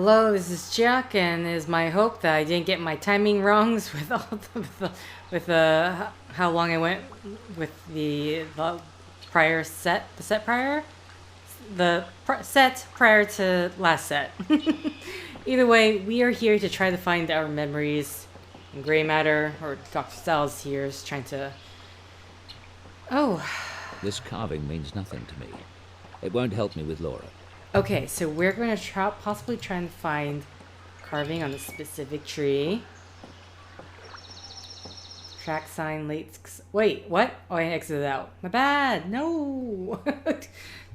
Hello, this is Chiak, and it is my hope that I didn't get my timing wrongs with how long I went with the prior set, set prior to last set. Either way, we are here to try to find our memories. And Gray Matter, or Dr. Styles here, is trying to. Oh. This carving means nothing to me. It won't help me with Laura. Okay, so we're going to possibly try and find carving on a specific tree. Track sign late. Wait, what? Oh, I exited out. My bad. No.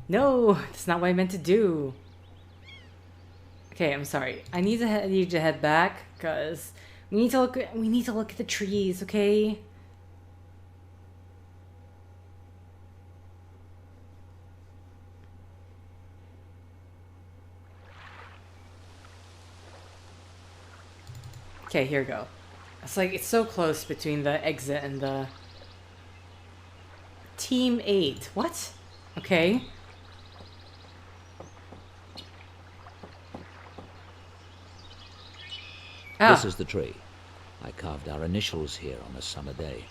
No, that's not what I meant to do. Okay, I'm sorry. I need to head back because we need to look at the trees, okay? Okay, here we go. It's like, it's so close between the exit and the... Team 8. What? Okay. This is the tree. I carved our initials here on a summer day.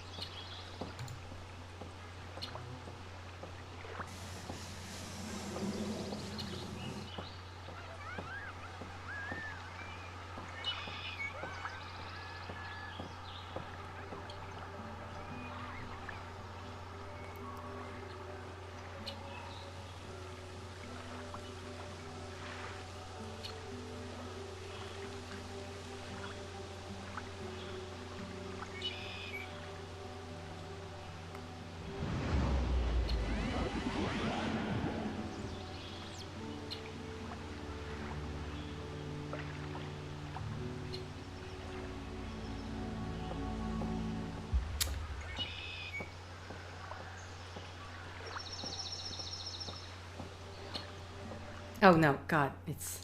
Oh no, God, it's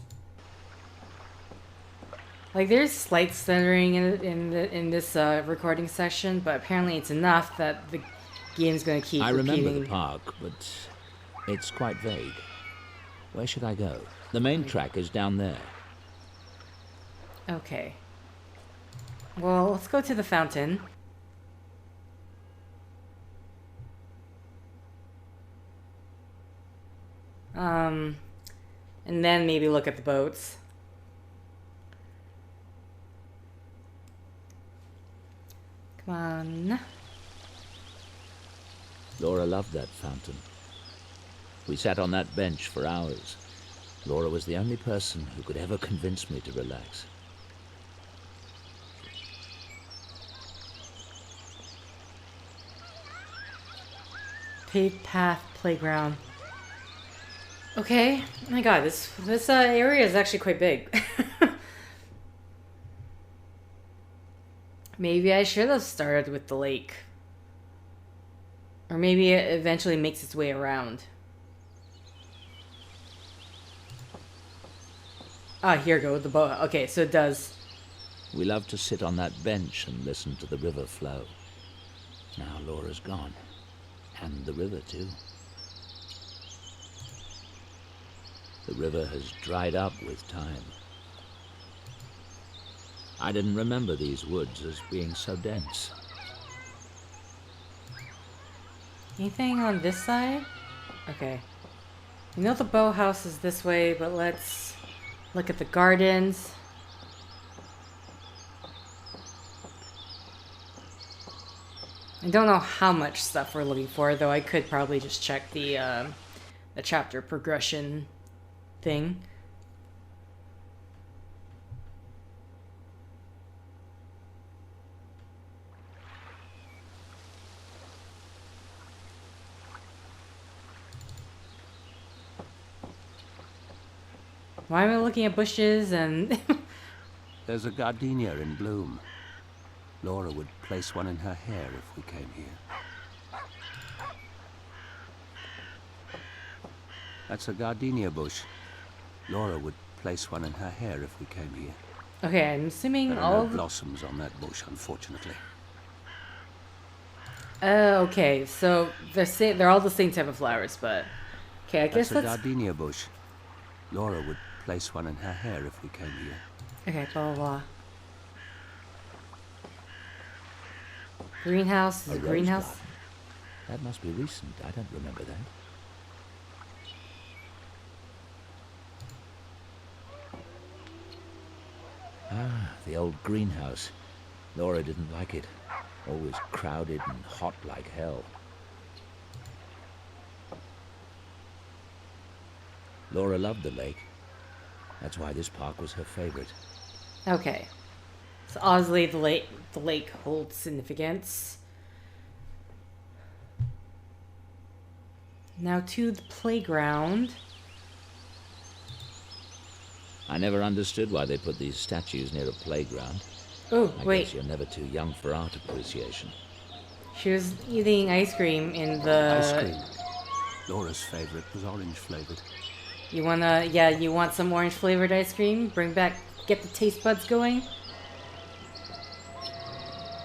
like there's slight stuttering in this recording session, but apparently it's enough that the game's going to keep repeating. I remember the park, but it's quite vague. Where should I go? The main track is down there. Okay. Well, let's go to the fountain. And then maybe look at the boats. Come on. Laura loved that fountain. We sat on that bench for hours. Laura was the only person who could ever convince me to relax. Paved path, playground. Okay. Oh my God, this area is actually quite big. Maybe I should have started with the lake. Or maybe it eventually makes its way around. Ah, here we go, the boat. Okay, so it does. We loved to sit on that bench and listen to the river flow. Now Laura's gone. And the river, too. The river has dried up with time. I didn't remember these woods as being so dense. Anything on this side? Okay. You know the boathouse is this way, but let's look at the gardens. I don't know how much stuff we're looking for, though I could probably just check the chapter progression thing. Why am I looking at bushes and... There's a gardenia in bloom. Laura would place one in her hair if we came here. That's a gardenia bush. Laura would place one in her hair if we came here. Okay, I'm assuming there all are no of the... blossoms on that bush, unfortunately. Okay, so they're all the same type of flowers, but... Okay, I guess that's a gardenia bush. Laura would place one in her hair if we came here. Okay, blah, blah, blah. Greenhouse is A a rose greenhouse? garden. That must be recent. I don't remember that. Ah, the old greenhouse. Laura didn't like it. Always crowded and hot like hell. Laura loved the lake. That's why this park was her favorite. Okay. So obviously the lake holds significance. Now to the playground. I never understood why they put these statues near a playground. Oh, I wait. guess you're never too young for art appreciation. She was eating ice cream in the... Ice cream. Laura's favorite was orange flavored. You wanna... Yeah, you want some orange flavored ice cream? Bring back... Get the taste buds going?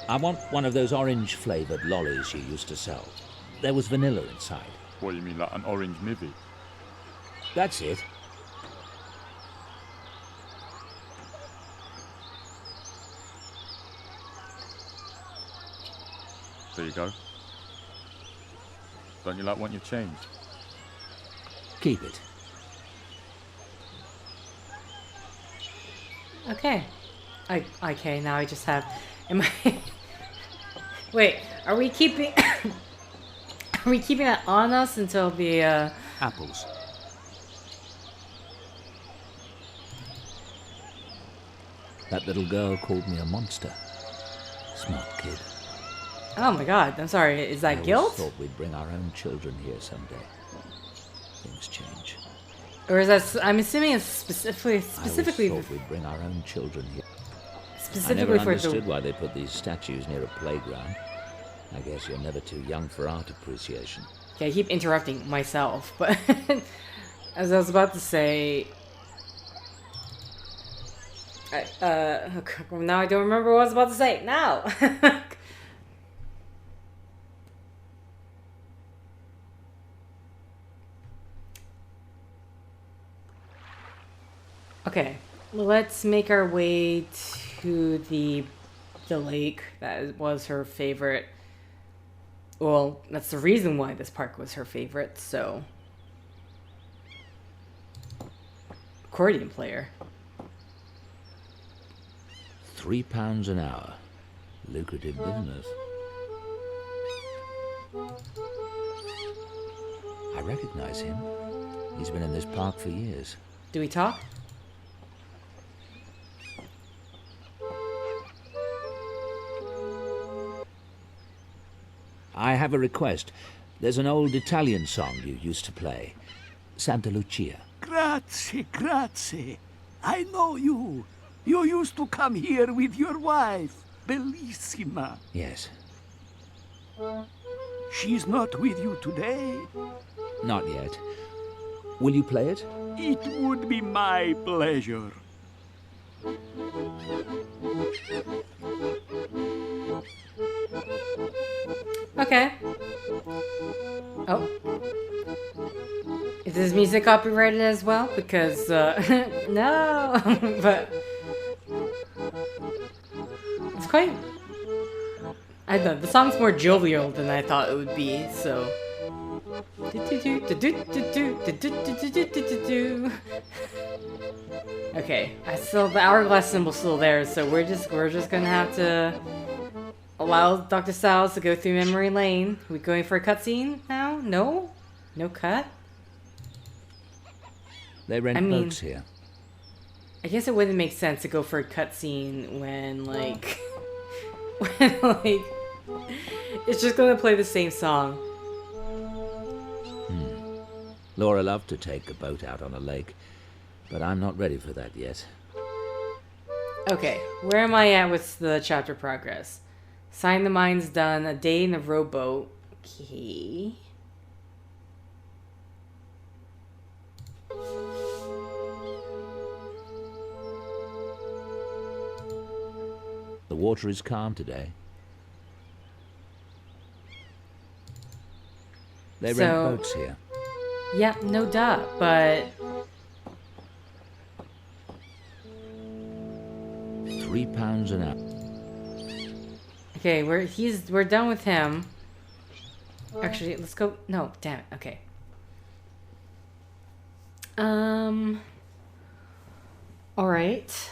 I want one of those orange flavored lollies you used to sell. There was vanilla inside. What, you mean like an orange mivvy? That's it. There you go. Don't you like want your change? Keep it. Okay. Okay, now I just have... Am I... Wait, are we keeping... Are we keeping that on us until the, Apples. That little girl called me a monster. Smart kid. Oh my god, I'm sorry, is I that always guilt? thought we'd bring our own children here someday. Things change. Or is that... I'm assuming it's specifically... I always thought we'd bring our own children here. I Specifically never for understood the... why they put these statues near a playground. I guess you're never too young for art appreciation. Okay, I keep interrupting myself, but... As I was about to say... now I don't remember what I was about to say. Now! Okay, let's make our way to the lake. That was her favorite. Well, that's the reason why this park was her favorite, so... Accordion player. £3 an hour. Lucrative business. I recognize him. He's been in this park for years. Do we talk? I have a request. There's an old Italian song you used to play. Santa Lucia. Grazie, grazie. I know you. You used to come here with your wife, Bellissima. Yes. She's not with you today. Not yet. Will you play it? It would be my pleasure. Okay. Oh. Is this music copyrighted as well? Because, no! But... It's quite... I don't know, the song's more jovial than I thought it would be, so... Okay, the hourglass symbol's still there, so we're just gonna have to allow Dr. Styles to go through memory lane. We going for a cutscene now? No? No cut? They rent boats here. I guess it wouldn't make sense to go for a cutscene when, like... when, like... It's just gonna play the same song. Laura loved to take a boat out on a lake, but I'm not ready for that yet. Okay, where am I at with the chapter progress? Sign the Mind's done. A day in the rowboat. Okay. The water is calm today. They rent boats here. Yeah, no doubt, but... £3 an hour. Okay, we're done with him. Actually, let's go. No, damn it. Okay. All right.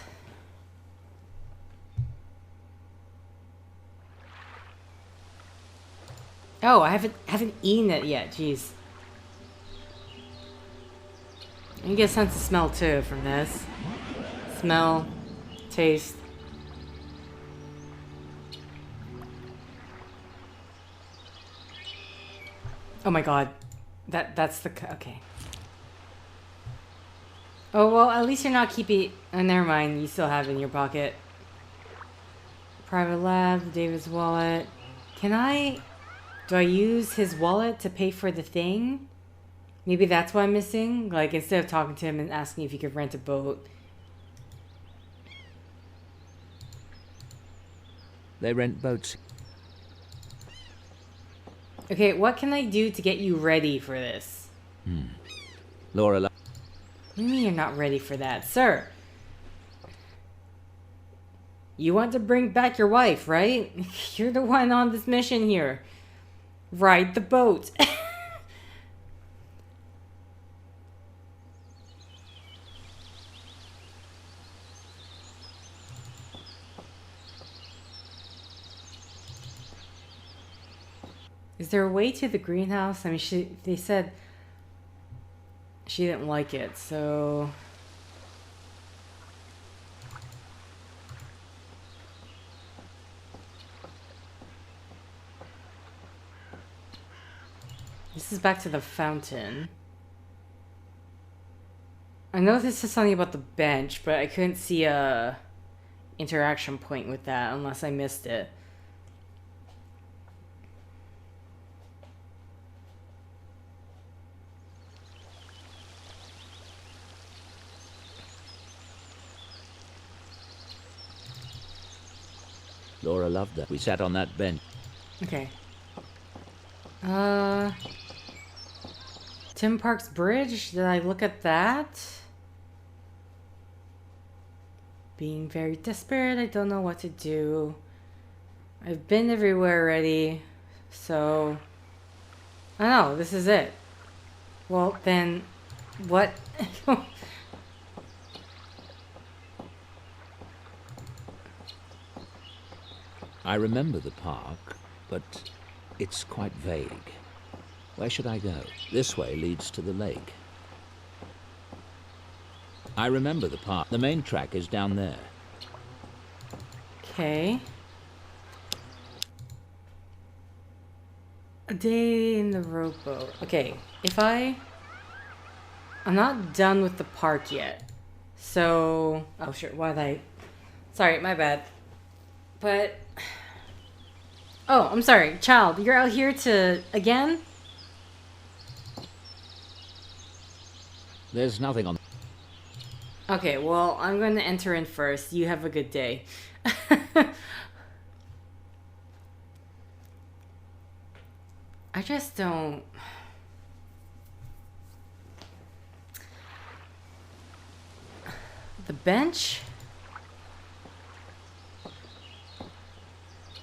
Oh, I haven't eaten it yet. Jeez. You get a sense of smell too from this. Smell, taste. Oh my god. That's the... Okay. Oh, well, at least you're not keeping... Oh, never mind. You still have it in your pocket. Private lab, David's wallet. Can I... Do I use his wallet to pay for the thing? Maybe that's what I'm missing? Like, instead of talking to him and asking if he could rent a boat. They rent boats. Okay, what can I do to get you ready for this? Laura... What do you mean you're not ready for that, sir? You want to bring back your wife, right? You're the one on this mission here. Ride the boat. Is there a way to the greenhouse? I mean, they said she didn't like it, so... This is back to the fountain. I know this is something about the bench, but I couldn't see a interaction point with that unless I missed it. Laura loved that. We sat on that bench. Okay. Tim Park's Bridge? Did I look at that? Being very desperate, I don't know what to do. I've been everywhere already, so... I don't know, this is it. Well, then... What? I remember the park, but it's quite vague. Where should I go? This way leads to the lake. I remember the park. The main track is down there. Okay. A day in the rowboat. Okay, I'm not done with the park yet. So... Oh, sure, why did I... Sorry, my bad. But... Oh, I'm sorry. Child, you're out here to... Again? There's nothing on... Okay, well, I'm going to enter in first. You have a good day. I just don't... The bench?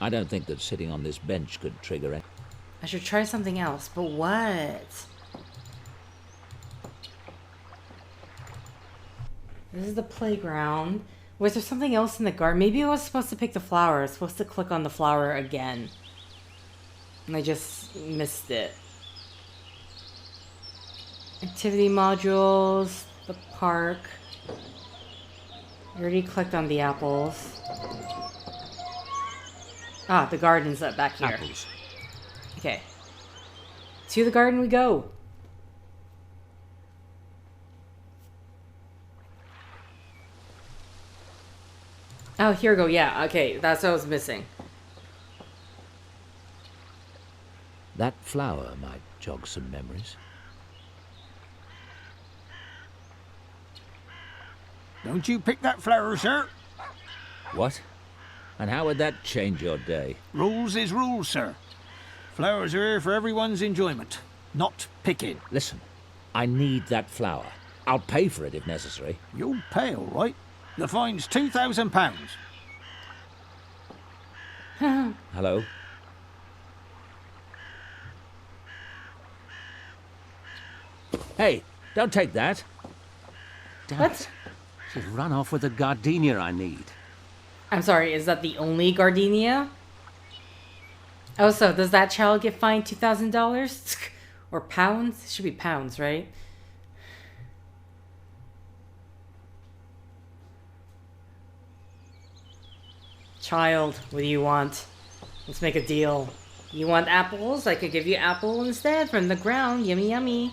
I don't think that sitting on this bench could trigger it. I should try something else, but what? This is the playground. Was there something else in the garden? Maybe I was supposed to pick the flower. I was supposed to click on the flower again. And I just missed it. Activity modules, the park. I already clicked on the apples. Ah, the garden's up back here. Apples. Okay. To the garden we go. Oh, here we go. Yeah, okay. That's what I was missing. That flower might jog some memories. Don't you pick that flower, sir. What? And how would that change your day? Rules is rules, sir. Flowers are here for everyone's enjoyment, not picking. Listen, I need that flower. I'll pay for it if necessary. You'll pay, all right. The fine's £2,000. Hello? Hey, don't take that. Damn What? it. She's run off with the gardenia I need. I'm sorry, is that the only gardenia? Oh, so does that child get fined $2,000? Or pounds? It should be pounds, right? Child, what do you want? Let's make a deal. You want apples? I could give you apple instead from the ground. Yummy, yummy.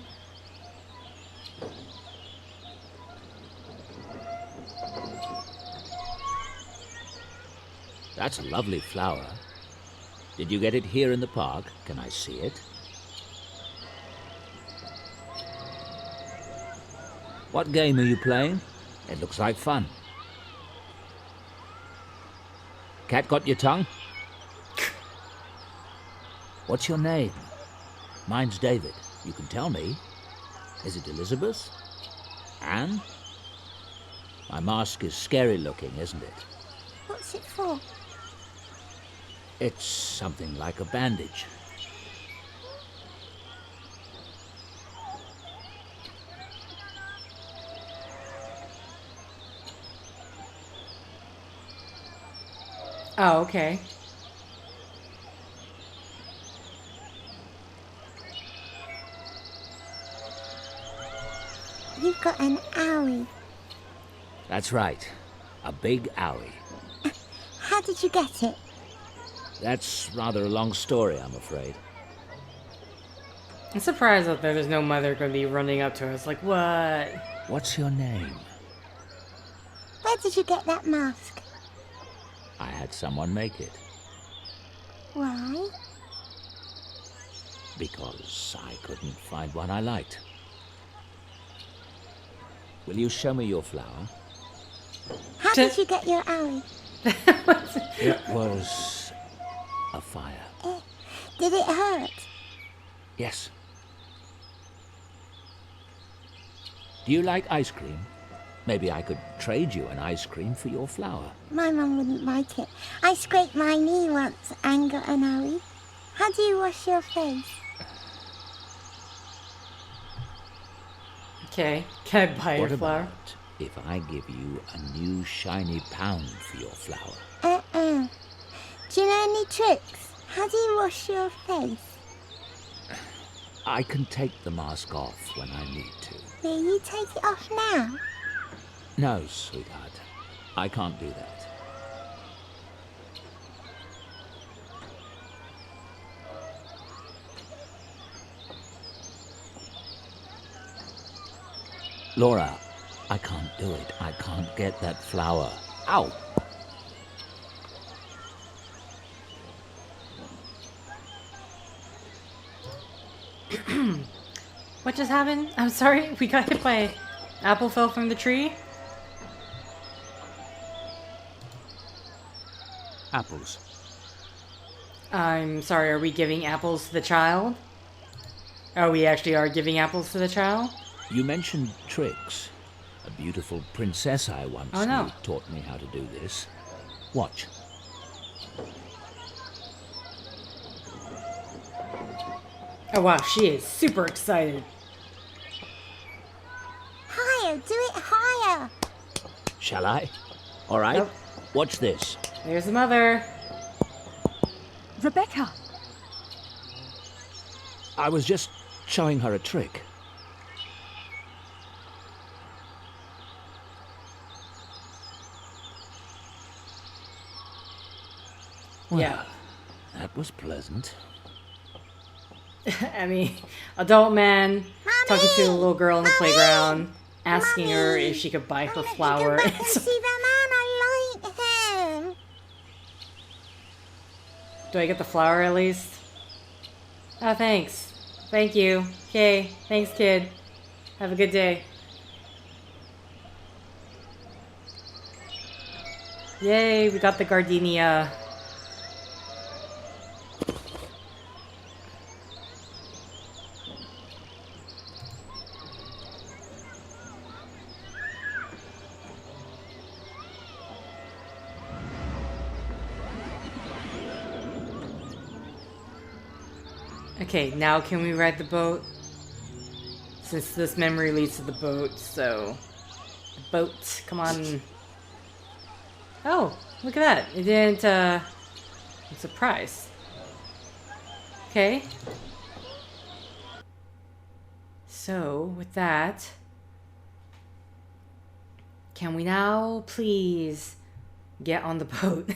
That's a lovely flower. Did you get it here in the park? Can I see it? What game are you playing? It looks like fun. Cat got your tongue? What's your name? Mine's David. You can tell me. Is it Elizabeth? Anne? My mask is scary looking, isn't it? What's it for? It's something like a bandage. Oh, okay. You've got an owie. That's right. A big owie. How did you get it? That's rather a long story, I'm afraid. I'm surprised that there's no mother going to be running up to us like, what? What's your name? Where did you get that mask? I had someone make it. Why? Because I couldn't find one I liked. Will you show me your flower? How did you get your owie? It was a fire. Did it hurt? Yes. Do you like ice cream? Maybe I could trade you an ice cream for your flower. My mum wouldn't like it. I scraped my knee once and got an owie. How do you wash your face? Okay, can I buy What your flower? about if I give you a new shiny pound for your flower? Do you know any tricks? How do you wash your face? I can take the mask off when I need to. Will you take it off now? No, sweetheart. I can't do that. Laura, I can't do it. I can't get that flower. Ow! What just happened? I'm sorry, we got hit by an apple fell from the tree? Apples. I'm sorry, are we giving apples to the child? Oh, we actually are giving apples to the child? You mentioned tricks. A beautiful princess I once knew taught me how to do this. Watch. Oh wow, she is super excited. Higher, do it higher. Shall I? All right. Nope. Watch this. There's the mother. Rebecca! I was just showing her a trick. Well, Yeah. that was pleasant. I mean, adult man talking to a little girl in the Mommy! playground, asking her Mommy! if she could buy her I flower. want to come back and see the man. I like him. Do I get the flower at least? Oh, thanks. Thank you. Okay, thanks, kid. Have a good day. Yay, we got the gardenia. Okay, now can we ride the boat? Since this memory leads to the boat, so... The boat, come on. Oh, look at that. It didn't, I'm surprised. Okay. So, with that... Can we now, please, get on the boat?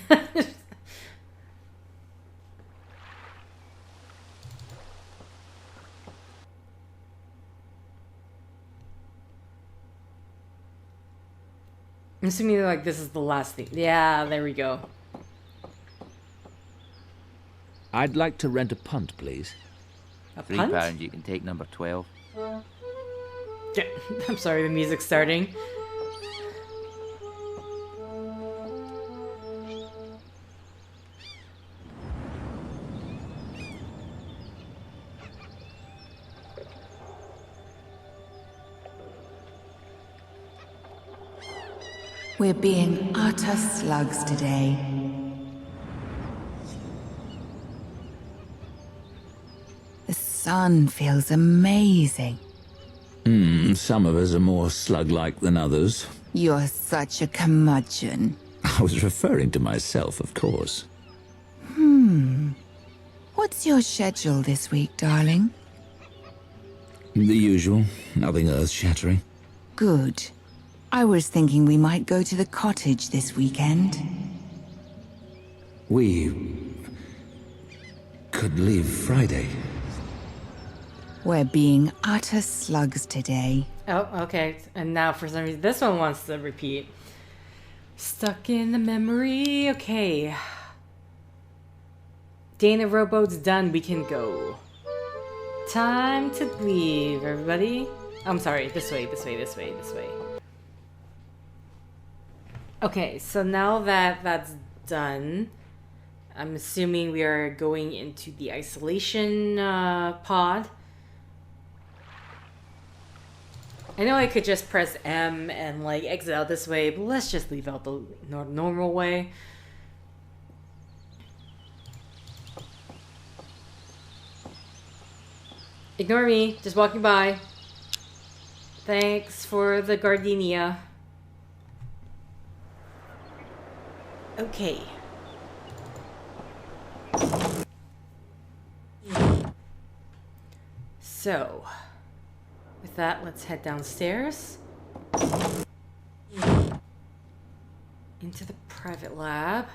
I'm assuming like this is the last thing. Yeah, there we go. I'd like to rent a punt, please. A £3 punt? you can take number 12. Yeah, I'm sorry, the music's starting. We're being utter slugs today. The sun feels amazing. Some of us are more slug-like than others. You're such a curmudgeon. I was referring to myself, of course. What's your schedule this week, darling? The usual. Nothing earth-shattering. Good. I was thinking we might go to the cottage this weekend. We... could leave Friday. We're being utter slugs today. Oh, okay. And now for some reason, this one wants to repeat. Stuck in the memory. Okay. Day in the rowboat's done. We can go. Time to leave, everybody. I'm sorry. This way, this way, this way, this way. Okay, so now that that's done, I'm assuming we are going into the isolation pod. I know I could just press M and like exit out this way, but let's just leave out the normal way. Ignore me, just walking by. Thanks for the gardenia. Okay. So, with that, let's head downstairs. Into the private lab.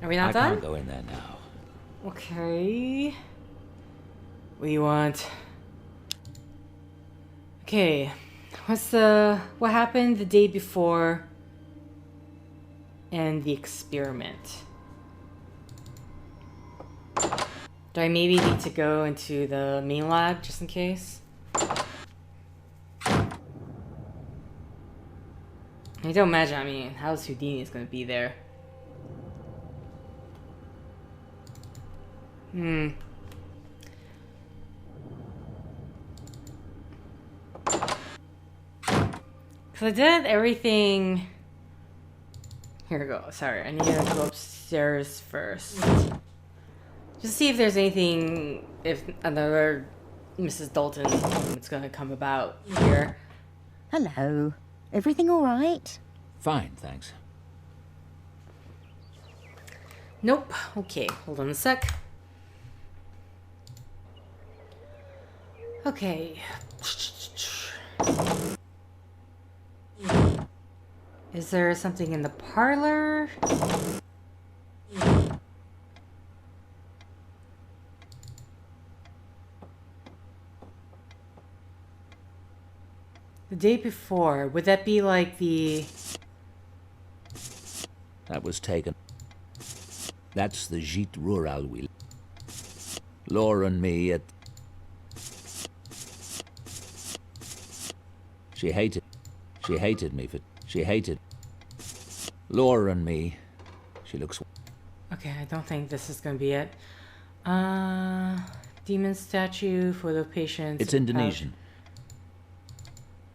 Are we not I done? can't go in there now. Okay. What do you want? Okay. What happened the day before and the experiment? Do I maybe need to go into the main lab just in case? I don't imagine, I mean, how's Houdini is gonna be there? Cause I did everything. Here we go. Sorry, I need to go upstairs first. Just see if there's anything, if another Mrs. Dalton is gonna come about here. Hello. Everything all right? Fine, thanks. Nope. Okay, hold on a sec. Okay. Is there something in the parlor? The day before, would that be like the... That was taken. That's the Gîte Rural we... Laura and me at... She hated me for... She hated... Laura and me... She looks... Okay, I don't think this is gonna be it. Demon statue for the patients. It's Indonesian.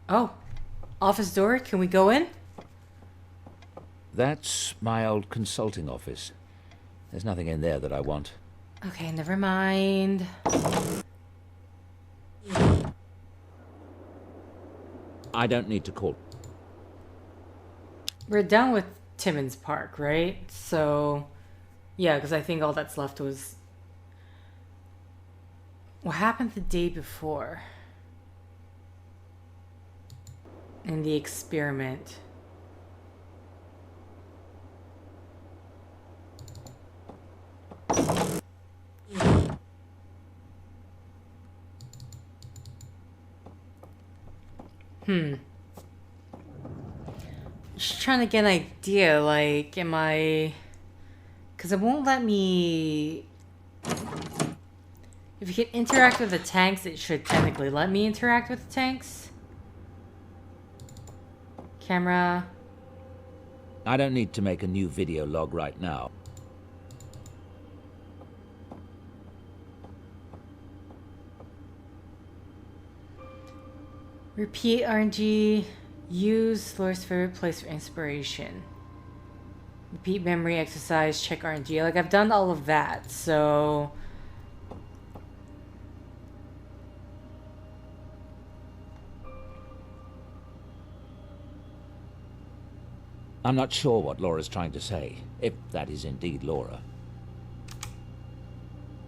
Oh, office door. Can we go in? That's my old consulting office. There's nothing in there that I want. Okay, never mind. I don't need to call. We're done with Timmins Park, right? So, yeah, because I think all that's left was... What happened the day before? In the experiment. Just trying to get an idea, like, am I... Because it won't let me... If you can interact with the tanks, it should technically let me interact with the tanks. Camera. I don't need to make a new video log right now. Repeat RNG. Use Laura's favorite place for inspiration. Repeat memory exercise. Check RNG. Like, I've done all of that, so... I'm not sure what Laura's trying to say, if that is indeed Laura.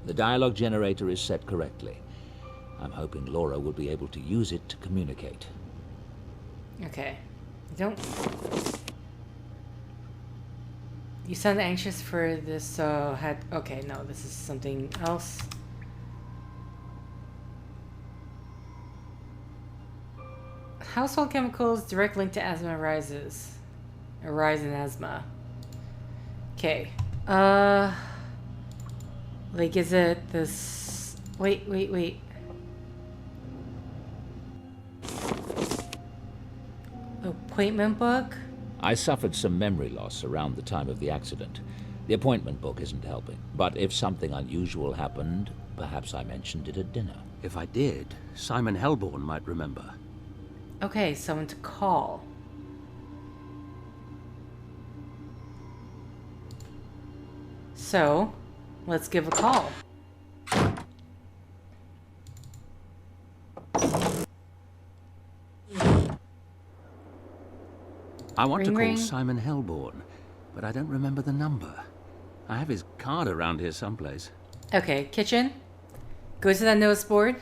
The dialogue generator is set correctly. I'm hoping Laura will be able to use it to communicate. Okay. Don't... You sound anxious for this, had... Okay, no, this is something else. Household chemicals, direct link to asthma arises. A rise in asthma. Okay. Like, is it this... Wait. Appointment book? I suffered some memory loss around the time of the accident. The appointment book isn't helping. But if something unusual happened, perhaps I mentioned it at dinner. If I did, Simon Helborn might remember. Okay, someone to call. So, let's give a call. I want to Ring, call ring. Simon Helborn, but I don't remember the number. I have his card around here someplace. Okay, kitchen. Go to that notice board.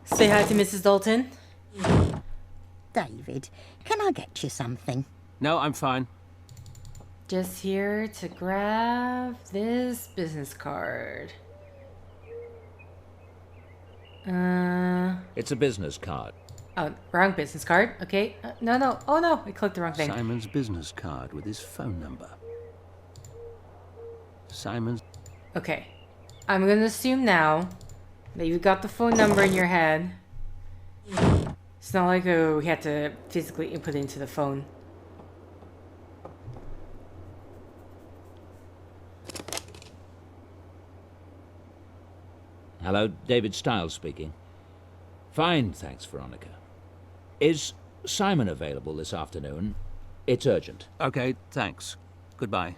Say hi to Mrs. Dalton. David, can I get you something? No, I'm fine. Just here to grab this business card. It's a business card. Oh, wrong business card. Okay. No. Oh no, I clicked the wrong thing. Simon's business card with his phone number. Simon's... Okay. I'm gonna assume now that you got the phone number in your head. It's not like we had to physically input it into the phone. Hello, David Stiles speaking. Fine, thanks, Veronica. Is Simon available this afternoon? It's urgent. Okay, thanks. Goodbye.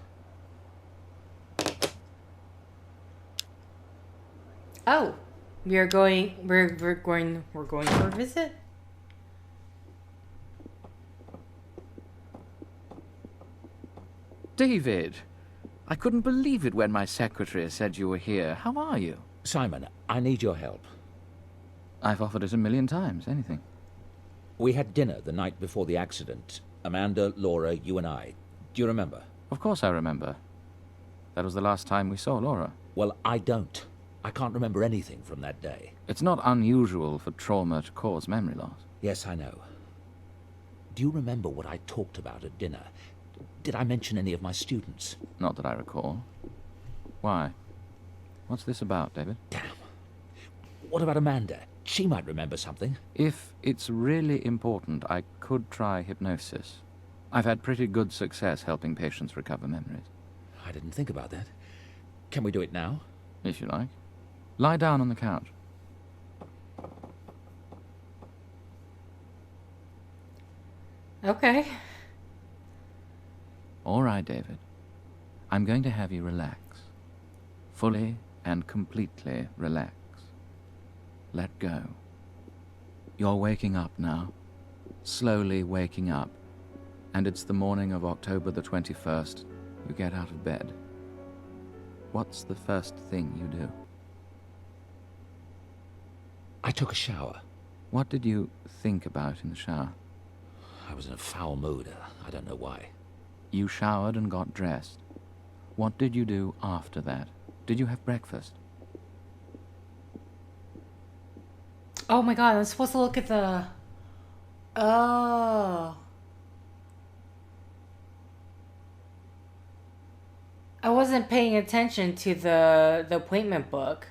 Oh, we're going for a visit. David, I couldn't believe it when my secretary said you were here. How are you? Simon, I need your help. I've offered it 1,000,000 times. Anything. We had dinner the night before the accident. Amanda, Laura, you and I. Do you remember? Of course I remember. That was the last time we saw Laura. Well, I don't. I can't remember anything from that day. It's not unusual for trauma to cause memory loss. Yes, I know. Do you remember what I talked about at dinner? Did I mention any of my students? Not that I recall. Why? What's this about, David? Damn. What about Amanda? She might remember something. If it's really important, I could try hypnosis. I've had pretty good success helping patients recover memories. didn't think about that. Can we do it now? If you like. Lie down on the couch. Okay. All right, David. I'm going to have you relax. Fully and completely relax. Let go. You're waking up now. Slowly waking up. And it's the morning of October the 21st. You get out of bed. What's the first thing you do? I took a shower. What did you think about in the shower? I was in a foul mood. I don't know why. You showered and got dressed. What did you do after that? Did you have breakfast? Oh my god, I'm supposed to look at the... Oh. I wasn't paying attention to the appointment book.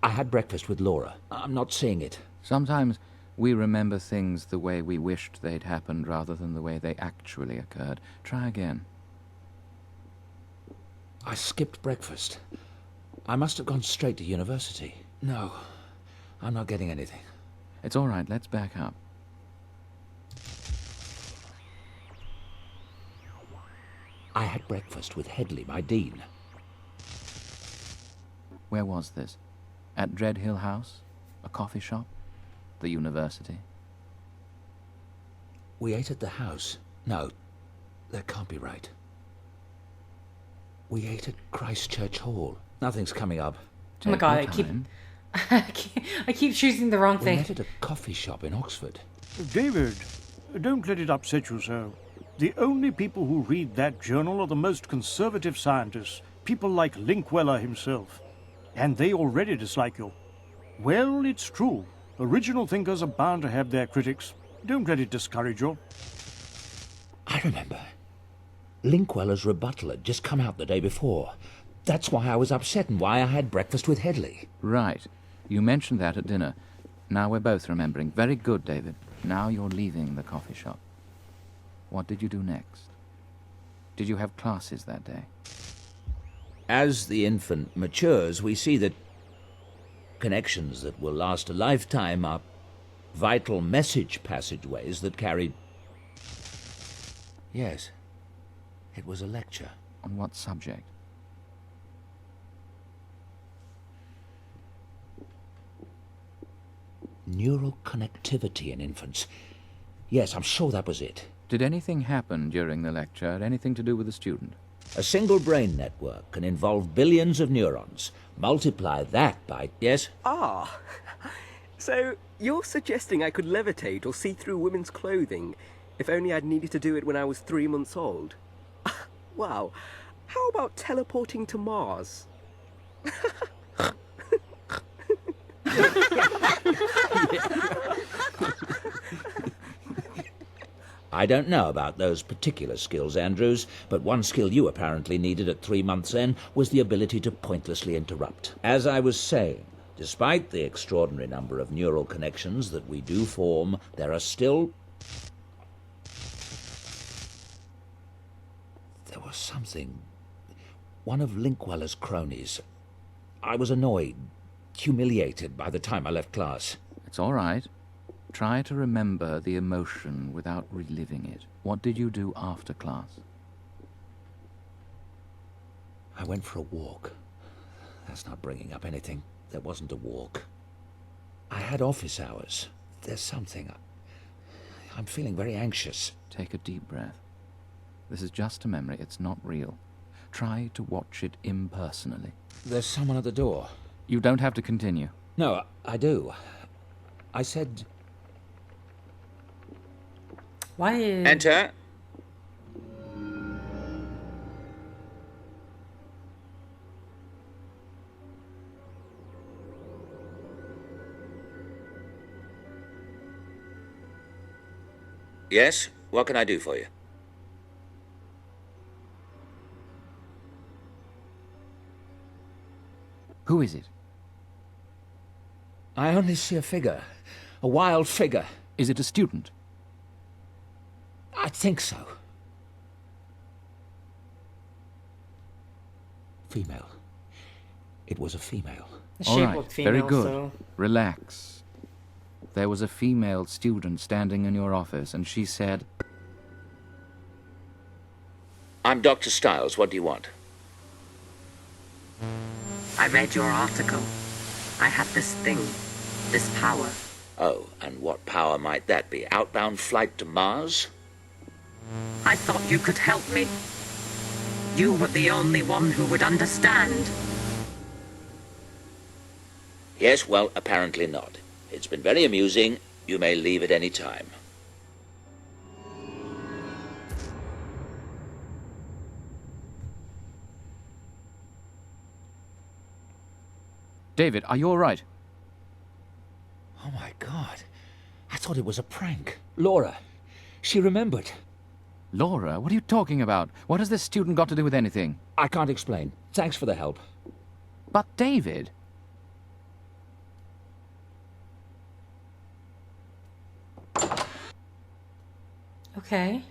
I had breakfast with Laura. I'm not seeing it. Sometimes we remember things the way we wished they'd happened rather than the way they actually occurred. Try again. I skipped breakfast. I must have gone straight to university. No, I'm not getting anything. It's all right, let's back up. I had breakfast with Headley, my dean. Where was this? At Dreadhill House? A coffee shop? The university? We ate at the house. No, that can't be right. We ate at Christchurch Hall. Nothing's coming up. Oh my god, I keep choosing the wrong We thing. met at a coffee shop in Oxford. David, don't let it upset you so. The only people who read that journal are the most conservative scientists, people like Linkweller himself. And they already dislike you. Well, it's true. Original thinkers are bound to have their critics. Don't let it discourage you. I remember. Linkweller's rebuttal had just come out the day before. That's why I was upset and why I had breakfast with Headley. Right. You mentioned that at dinner. Now we're both remembering. Very good, David. Now you're leaving the coffee shop. What did you do next? Did you have classes that day? As the infant matures, we see that connections that will last a lifetime are vital message passageways that carry... Yes, it was a lecture. On what subject? Neural connectivity in infants. Yes, I'm sure that was it. Did anything happen during the lecture? Anything to do with the student? A single brain network can involve billions of neurons. Multiply that by... Yes? Ah, so you're suggesting I could levitate or see through women's clothing if only I'd needed to do it when I was 3 months old? Wow. How about teleporting to Mars? I don't know about those particular skills, Andrews, but one skill you apparently needed at 3 months' end was the ability to pointlessly interrupt. As I was saying, despite the extraordinary number of neural connections that we do form, there are still... There was something... One of Linkweller's cronies. I was annoyed, humiliated by the time I left class. It's all right. Try to remember the emotion without reliving it. What did you do after class? I went for a walk. That's not bringing up anything. There wasn't a walk. I had office hours. There's something. I'm feeling very anxious. Take a deep breath. This is just a memory. It's not real. Try to watch it impersonally. There's someone at the door. You don't have to continue. No, I do. I said... Why is... Enter. Yes? What can I do for you? Who is it? I only see a figure. A wild figure. Is it a student? I think so. Female. It was a female. The All shape right, looked female, very good. so... Relax. There was a female student standing in your office, and she said... I'm Dr. Stiles. What do you want? I read your article. I had this thing, this power. Oh, and what power might that be? Outbound flight to Mars? I thought you could help me. You were the only one who would understand. Yes, well, apparently not. It's been very amusing. You may leave at any time. David, are you all right? Oh, my God. I thought it was a prank. Laura, she remembered. Laura, what are you talking about? What has this student got to do with anything? I can't explain. Thanks for the help. But David... Okay.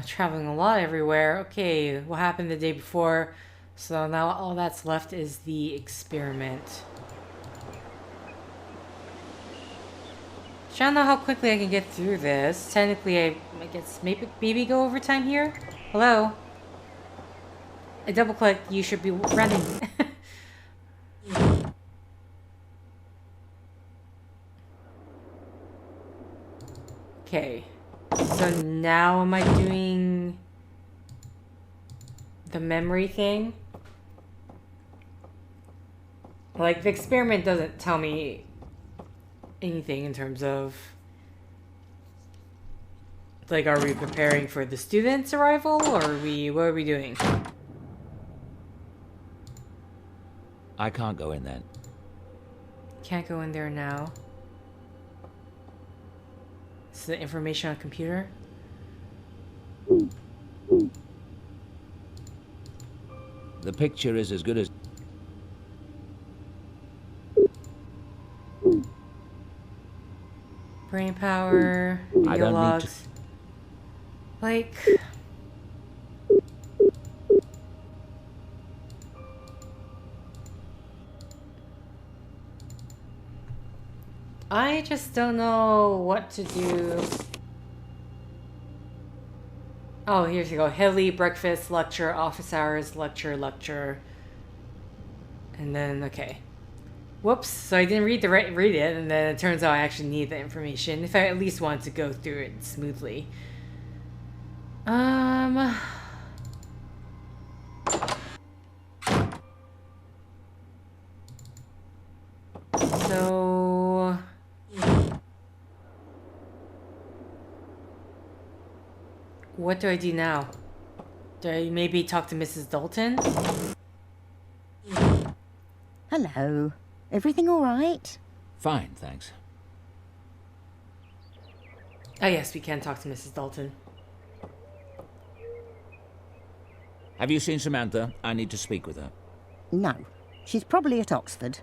Traveling a lot everywhere. Okay, what happened the day before? So now all that's left is the experiment. Trying to know how quickly I can get through this. Technically, I guess maybe go overtime here? Hello? I double clicked. You should be running. Okay. So now am I doing the memory thing? Like, the experiment doesn't tell me anything in terms of, like, are we preparing for the student's arrival, or what are we doing? I can't go in then. Can't go in there now. This is the information on computer. The picture is as good as... Brain power, I video don't logs. need to... Like... I just don't know what to do. Oh, here you go. Hilly, breakfast, lecture, office hours, lecture. And then, okay. Whoops, so I didn't read it, and then it turns out I actually need the information if I at least want to go through it smoothly. So... what do I do now? Do I maybe talk to Mrs. Dalton? Hello. Everything all right? Fine, thanks. Oh yes, we can talk to Mrs. Dalton. Have you seen Samantha? I need to speak with her. No. She's probably at Oxford.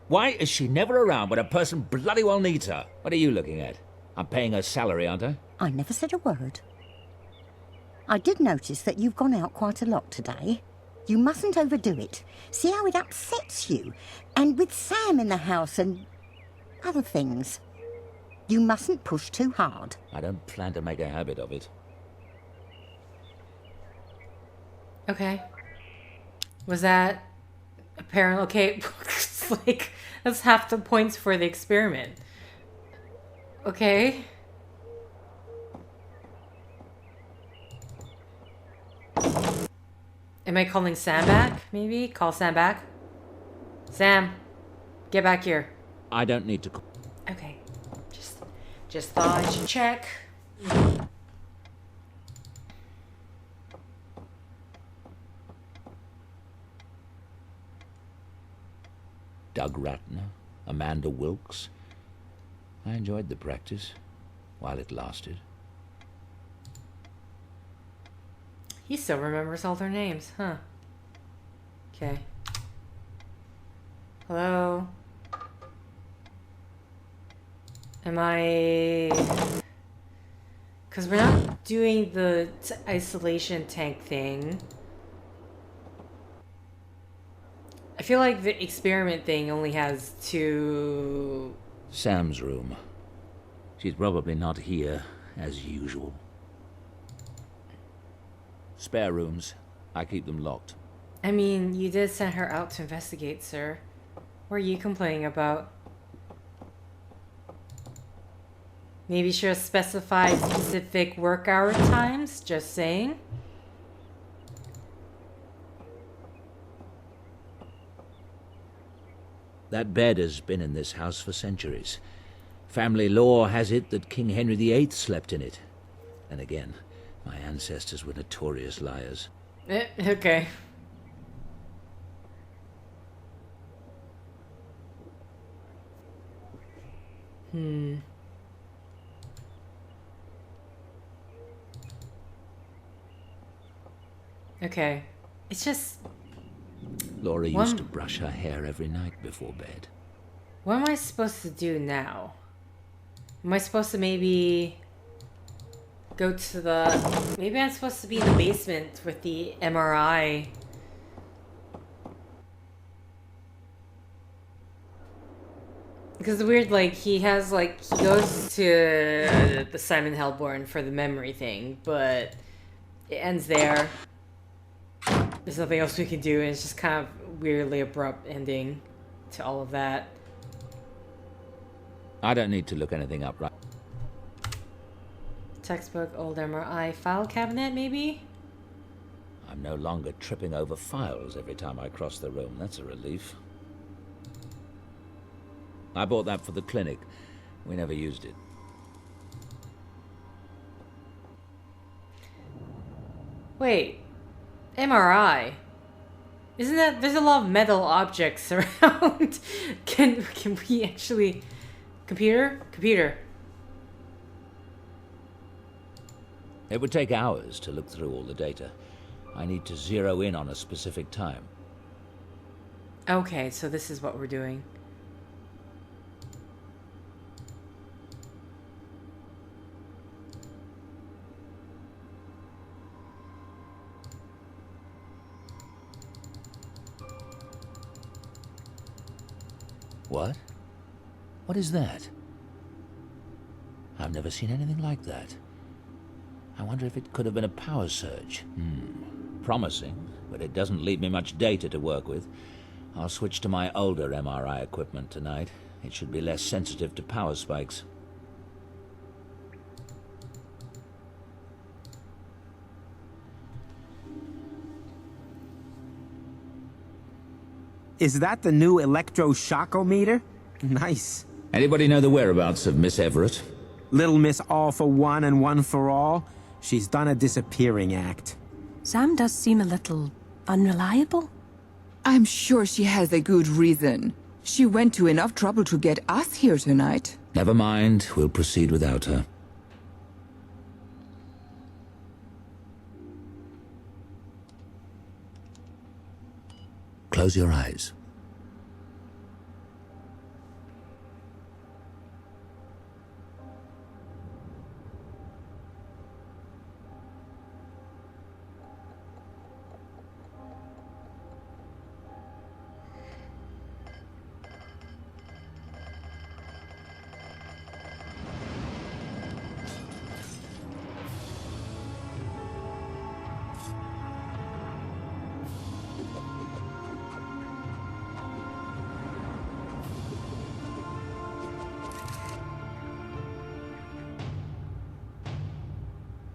Why is she never around when a person bloody well needs her? What are you looking at? I'm paying her salary, aren't I? I never said a word. I did notice that you've gone out quite a lot today. You mustn't overdo it. See how it upsets you? And with Sam in the house and other things. You mustn't push too hard. I don't plan to make a habit of it. Okay. Was that apparent? Okay, it's like, that's half the points for the experiment. Okay. Am I calling Sam back? Maybe? Call Sam back? Sam, get back here. I don't need to call. Okay. Just thought I should check. Doug Ratner, Amanda Wilkes. I enjoyed the practice while it lasted. He still remembers all their names, huh? Okay. Hello? Am I... Because we're not doing the isolation tank thing. I feel like the experiment thing only has 2... Sam's room. She's probably not here, as usual. Spare rooms. I keep them locked. I mean, you did send her out to investigate, sir. What are you complaining about? Maybe should have specified specific work hour times, just saying. That bed has been in this house for centuries. Family lore has it that King Henry VIII slept in it. And again, my ancestors were notorious liars. Okay. Okay. It's just... Laura used to brush her hair every night before bed. What am I supposed to do now? Am I supposed to maybe go to the... Maybe I'm supposed to be in the basement with the MRI. Because it's weird, like, he has, like, he goes to the Simon Helborn for the memory thing, but it ends there. There's nothing else we can do, and it's just kind of weirdly abrupt ending to all of that. I don't need to look anything up, right? Textbook, old MRI, file cabinet, maybe? I'm no longer tripping over files every time I cross the room. That's a relief. I bought that for the clinic. We never used it. Wait. MRI? Isn't that... There's a lot of metal objects around. Can we actually... Computer? It would take hours to look through all the data. I need to zero in on a specific time. Okay, so this is what we're doing. What? What is that? I've never seen anything like that. I wonder if it could have been a power surge. Promising, but it doesn't leave me much data to work with. I'll switch to my older MRI equipment tonight. It should be less sensitive to power spikes. Is that the new electroshockometer? Nice. Anybody know the whereabouts of Miss Everett? Little Miss All for One and One for All? She's done a disappearing act. Sam does seem a little unreliable. I'm sure she has a good reason. She went to enough trouble to get us here tonight. Never mind, we'll proceed without her. Close your eyes.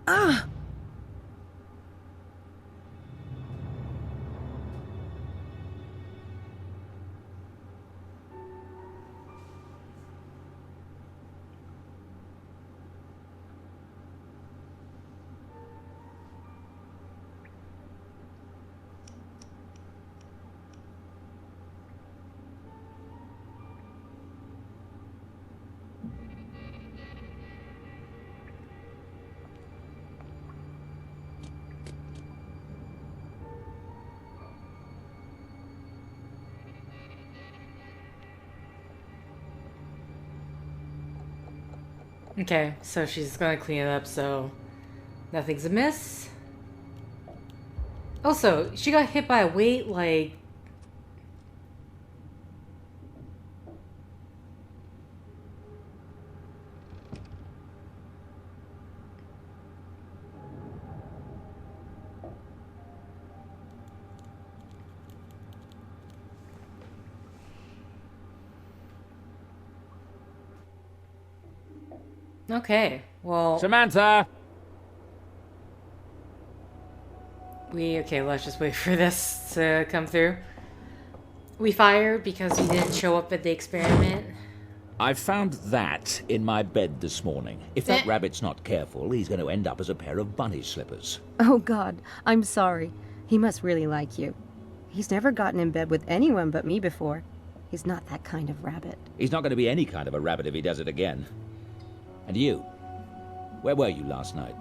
Ah! Okay, so she's gonna clean it up so nothing's amiss. Also, she got hit by a weight like... Okay, well... Samantha! Okay, let's just wait for this to come through. We fired because he didn't show up at the experiment. I found that in my bed this morning. If that rabbit's not careful, he's going to end up as a pair of bunny slippers. Oh God, I'm sorry. He must really like you. He's never gotten in bed with anyone but me before. He's not that kind of rabbit. He's not going to be any kind of a rabbit if he does it again. And you? Where were you last night?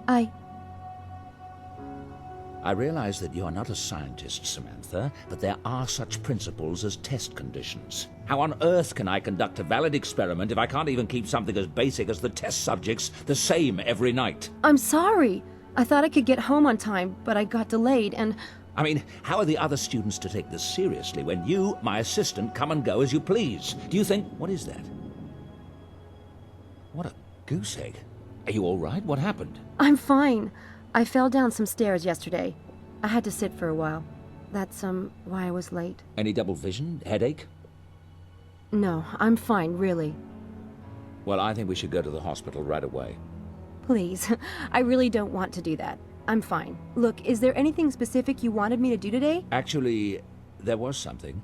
I realize that you are not a scientist, Samantha, but there are such principles as test conditions. How on earth can I conduct a valid experiment if I can't even keep something as basic as the test subjects the same every night? I'm sorry. I thought I could get home on time, but I got delayed and... I mean, how are the other students to take this seriously when you, my assistant, come and go as you please? Do you think... What is that? What a goose egg. Are you all right? What happened? I'm fine. I fell down some stairs yesterday. I had to sit for a while. That's, why I was late. Any double vision? Headache? No, I'm fine, really. Well, I think we should go to the hospital right away. Please. I really don't want to do that. I'm fine. Look, is there anything specific you wanted me to do today? Actually, there was something.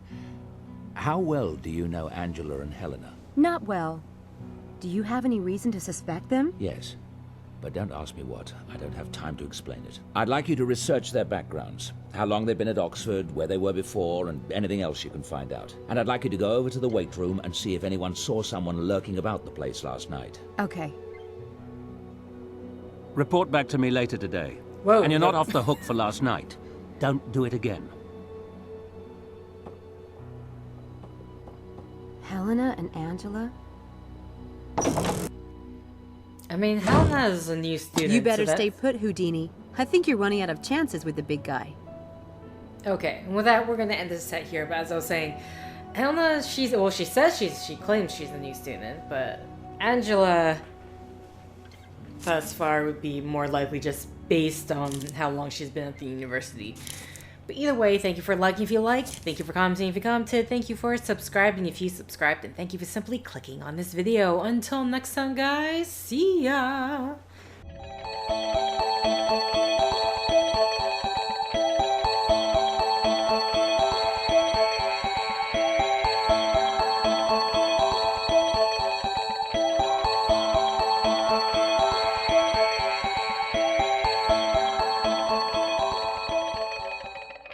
How well do you know Angela and Helena? Not well. Do you have any reason to suspect them? Yes. But don't ask me what. I don't have time to explain it. I'd like you to research their backgrounds. How long they've been at Oxford, where they were before, and anything else you can find out. And I'd like you to go over to the weight room and see if anyone saw someone lurking about the place last night. Okay. Report back to me later today. Whoa. And you're not off the hook for last night. Don't do it again. Helena and Angela? I mean, Helena's a new student. You better so stay put, Houdini. I think you're running out of chances with the big guy. Okay, and with that, we're gonna end this set here. But as I was saying, Helena, she claims she's a new student, but Angela, thus far, would be more likely just based on how long she's been at the university. But either way, thank you for liking if you liked, thank you for commenting if you commented, thank you for subscribing if you subscribed, and thank you for simply clicking on this video. Until next time, guys, see ya!